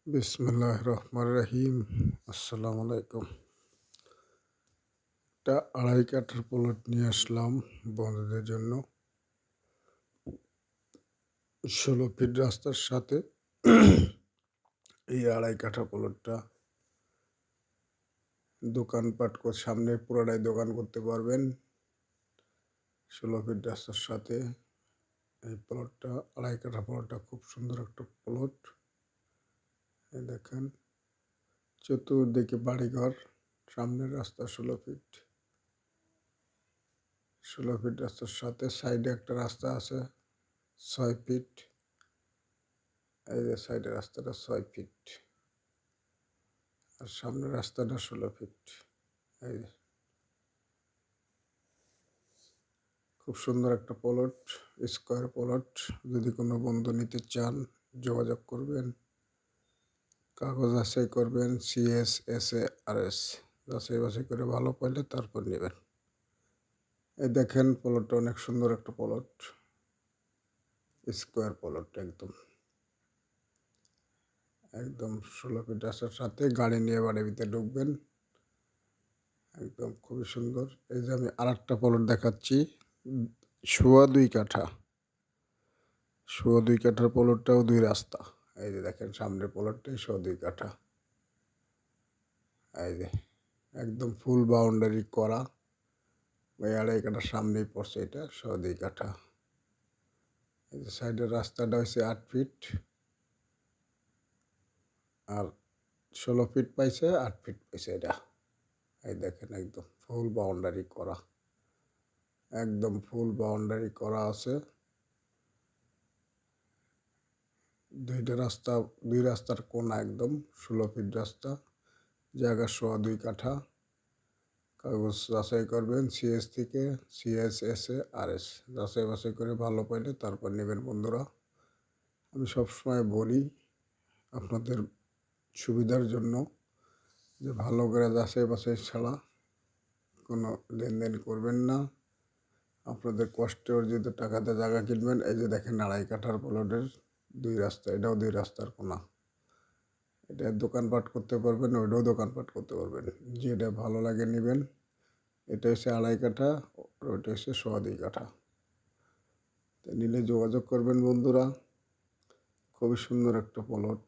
বিসমিল্লাহির রহমানির রহিম। আসসালামু আলাইকুম। একটা ২.৫ কাঠার প্লট নিয়ে আসলাম বন্ধুদের জন্য। ১৬ ফিট রাস্তার সাথে এই ২.৫ কাঠা প্লটটা দোকানপাট সামনে পুরোটাই দোকান করতে পারবেন। ১৬ ফিট রাস্তার সাথে এই প্লটটা ২.৫ কাঠা প্লটটা খুব সুন্দর একটা প্লট। এই দেখেন, চতুর্দিকে বাড়িঘর, সামনের রাস্তা ১৬ ফিট। ১৬ ফিট রাস্তার সাথে সাইডে একটা রাস্তা আছে ৬ ফিট। এই যে সাইডের রাস্তাটা ৬ ফিট আর সামনের রাস্তাটা ১৬ ফিট। এই যে খুব সুন্দর একটা প্লট, স্কোয়ার প্লট। যদি কোনো বন্ধু নিতে চান যোগাযোগ করবেন, কাগজ যাচাই করবেন, CSSARS যাচাই বাছাই করে ভালো পাইলে তারপর নেবেন। এই দেখেন প্লটটা অনেক সুন্দর একটা প্লট, স্কোয়ার প্লট। একদম ১৬ ফিট রাস্তার সাথে গাড়ি নিয়ে বাড়ির ভিতরে ঢুকবেন। একদম খুবই সুন্দর। এই যে আমি আরেকটা প্লট দেখাচ্ছি, ২.২ কাঠা। ২.২ কাঠার প্লটটাও ২ রাস্তা। এই যে দেখেন সামনের প্লটটাই ২.২ কাঠা। এই যে একদম ফুল বাউন্ডারি করা। ওই ২.৫ কাঠার সামনেই পড়ছে এটা ২.২ কাঠা। এই যে সাইডের রাস্তাটা হচ্ছে ৮ ফিট আর ১৬ ফিট পাইছে, ৮ ফিট পাইছে এটা। এই দেখেন একদম ফুল বাউন্ডারি করা, একদম ফুল বাউন্ডারি করা আছে। দুই রাস্তার কোনা, একদম ১৬ ফিট রাস্তা, জায়গা ২.২ কাঠা। কাগজ যাচাই করবেন থেকে CSSARS যাচাই বাছাই করে ভালো পাইলে তারপর নেবেন বন্ধুরা। আমি সবসময় বলি আপনাদের সুবিধার জন্য যে ভালো করে যাচাই বাছাই ছাড়া কোনো লেনদেন করবেন না। আপনাদের কষ্টে অর্জিত টাকাতে জায়গা কিনবেন। এই যে দেখেন ২.৫ কাঠার প্লটের ২ রাস্তা, এটাও ২ রাস্তার কোনা। এটা দোকানপাট করতে পারবেন, ওইটাও দোকানপাট করতে পারবেন। যেটা ভালো লাগে নেবেন। এটা হচ্ছে ২.৫ কাঠা, ওইটা হচ্ছে ২.২ কাঠা। তো নিলে যোগাযোগ করবেন বন্ধুরা। খুবই সুন্দর একটা প্লট।